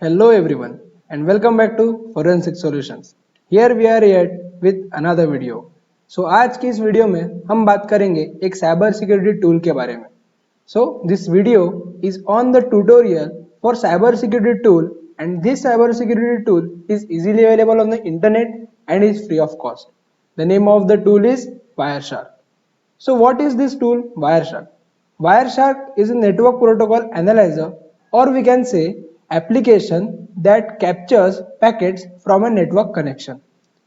Hello everyone and welcome back to FORnSEC Solutions. Here we are yet with another video. So आज की इस video में हम बात करेंगे एक साइबर सिक्योरिटी टूल के बारे में. So this video is on the tutorial for cyber security tool, and this cyber security tool is easily available on the internet and is free of cost. The name of the tool is Wireshark. So what is this tool Wireshark? Wireshark is a network protocol analyzer, or we can say application that captures packets from a network connection.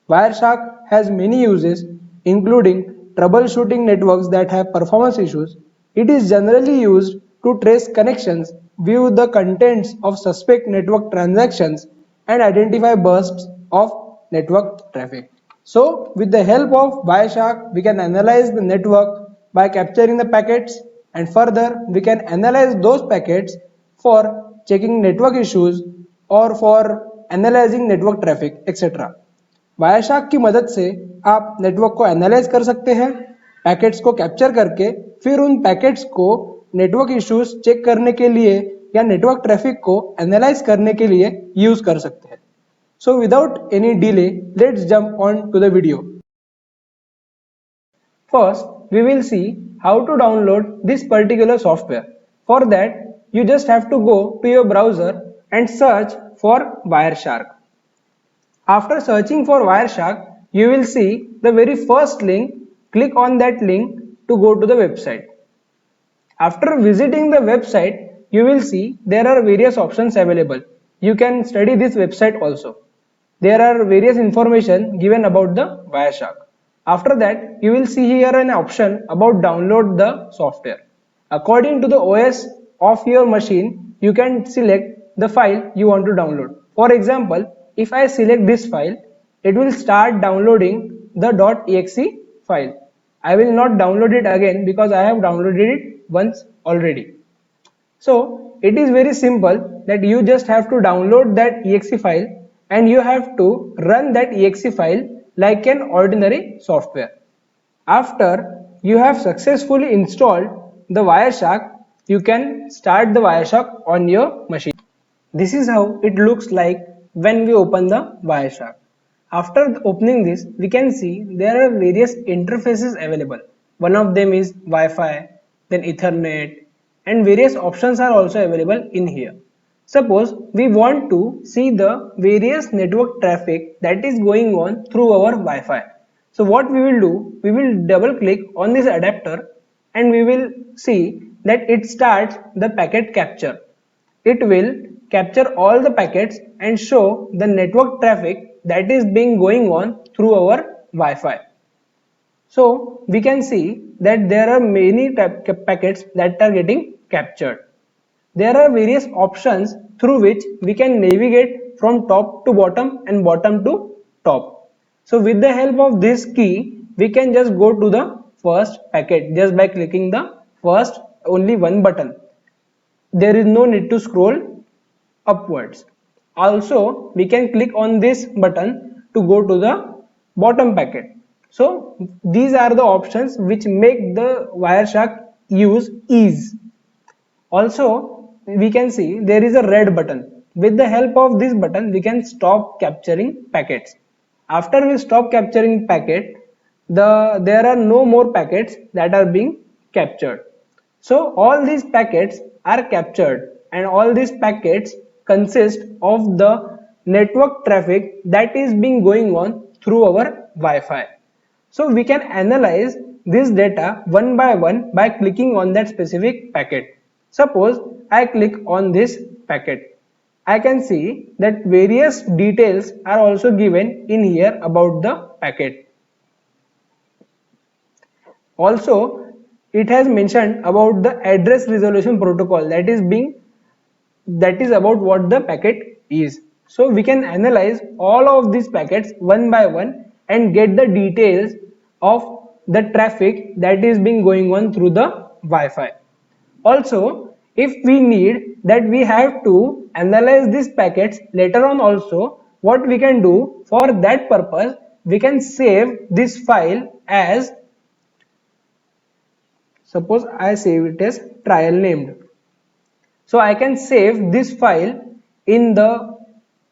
Wireshark has many uses including troubleshooting networks that have performance issues. It is generally used to trace connections, view the contents of suspect network transactions, and identify bursts of network traffic. So with the help of Wireshark, we can analyze the network by capturing the packets, and further we can analyze those packets for checking network issues और for analyzing network traffic etc. Wireshark की मदद से आप network को analyse कर सकते हैं, packets को कैप्चर करके फिर उन पैकेट्स को नेटवर्क इश्यूज चेक करने के लिए या नेटवर्क ट्रैफिक को एनालाइज करने के लिए यूज कर सकते हैं. So without any delay, let's jump on to the video. First, we will see how to download this particular software. For that, you just have to go to your browser and search for Wireshark. After searching for Wireshark, you will see the very first link. Click on that link to go to the website. After visiting the website, you will see there are various options available. You can study this website also. There are various information given about the Wireshark. After that, you will see here an option about download the software. According to the OS of your machine, you can select the file you want to download. For example, if I select this file, it will start downloading the .exe file. I will not download it again because I have downloaded it once already. So it is very simple that you just have to download that exe file and you have to run that exe file like an ordinary software. After you have successfully installed the Wireshark, you can start the Wireshark on your machine. This is how it looks like when we open the Wireshark. After opening this, we can see there are various interfaces available. One of them is Wi-Fi, then Ethernet, and various options are also available in here. Suppose we want to see the various network traffic that is going on through our Wi-Fi. So what we will do, we will double click on this adapter and we will see that it starts the packet capture. It will capture all the packets and show the network traffic that is being going on through our Wi-Fi. So we can see that there are many packets that are getting captured. There are various options through which we can navigate from top to bottom and bottom to top. So with the help of this key, we can just go to the first packet just by clicking the first only one button. There is no need to scroll upwards. Also, we can click on this button to go to the bottom packet. So these are the options which make the Wireshark use ease. Also, we can see there is a red button. With the help of this button, we can stop capturing packets. After we stop capturing packet, there are no more packets that are being captured. So all these packets are captured and all these packets consist of the network traffic that is being going on through our Wi-Fi. So we can analyze this data one by one by clicking on that specific packet. Suppose I click on this packet. I can see that various details are also given in here about the packet. Also, it has mentioned about the address resolution protocol that is about what the packet is. So we can analyze all of these packets one by one and get the details of the traffic that is being going on through the Wi-Fi. Also, if we need that we have to analyze these packets later on also, what we can do for that purpose, we can save this file as, suppose I save it as trial named. So I can save this file in the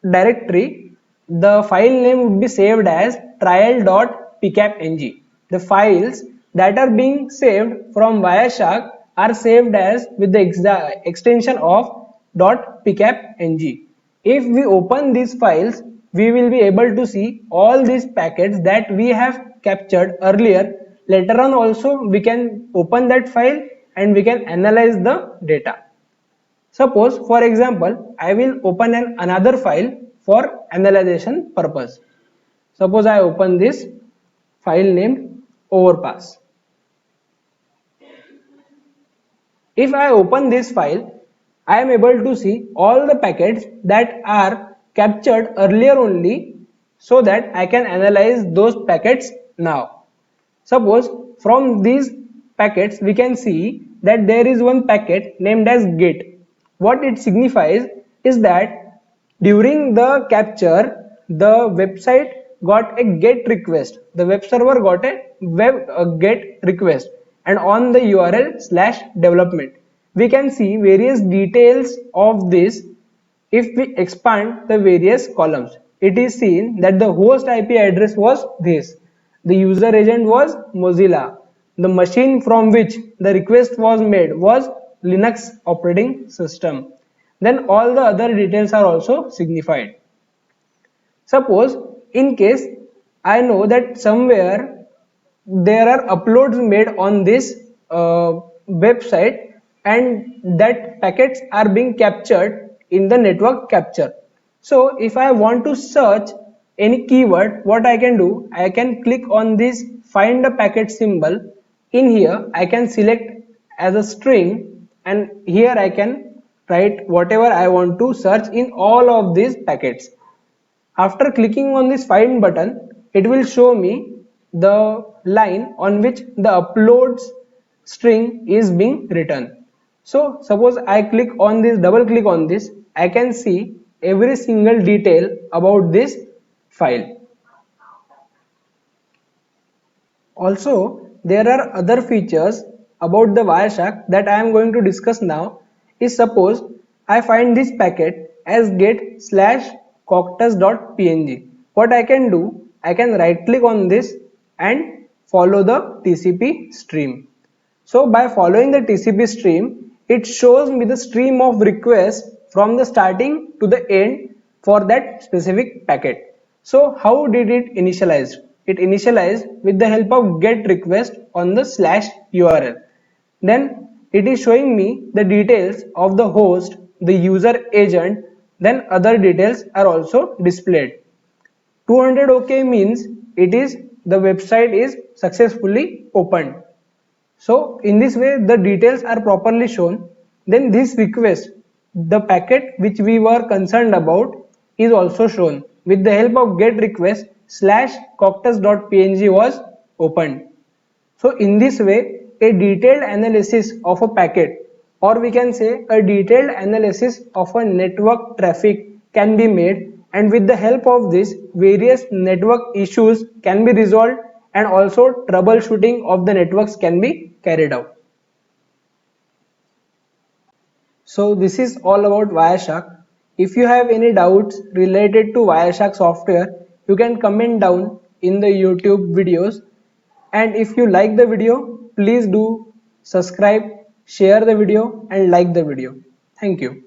directory, the file name would be saved as trial.pcapng. The files that are being saved from Wireshark are saved as with the extension of .pcapng. If we open these files, we will be able to see all these packets that we have captured earlier. Later on also we can open that file and we can analyze the data. Suppose for example I will open another file for analyzation purpose. Suppose I open this file named overpass. If I open this file, I am able to see all the packets that are captured earlier only, so that I can analyze those packets now. Suppose from these packets we can see that there is one packet named as get. What it signifies is that during the capture, the website got a get request. The web server got a get request, and on the URL /development we can see various details of this. If we expand the various columns, it is seen that the host IP address was this, the user agent was Mozilla, the machine from which the request was made was Linux operating system. Then all the other details are also signified. Suppose in case I know that somewhere there are uploads made on this website and that packets are being captured in the network capture. So if I want to search any keyword, what I can do, I can click on this find a packet symbol. In here I can select as a string, and here I can write whatever I want to search in all of these packets. After clicking on this find button, it will show me the line on which the uploads string is being written. So suppose I click on this, double click on this, I can see every single detail about this file. Also, there are other features about the Wireshark that I am going to discuss now. Is suppose I find this packet as get/coctus.png. What I can do, I can right click on this and follow the TCP stream. So by following the TCP stream, it shows me the stream of requests from the starting to the end for that specific packet. So how did it initialize? It initialized with the help of get request on the /URL. Then it is showing me the details of the host, the user agent, then other details are also displayed. 200 OK means it is the website is successfully opened. So in this way the details are properly shown. Then this request, the packet which we were concerned about, is also shown. With the help of get request /coctus.png was opened. So in this way a detailed analysis of a packet, or we can say a detailed analysis of a network traffic, can be made, and with the help of this various network issues can be resolved, and also troubleshooting of the networks can be carried out. So this is all about Wireshark. If you have any doubts related to Wireshark software, you can comment down in the YouTube videos. And if you like the video, please do subscribe, share the video and like the video. Thank you.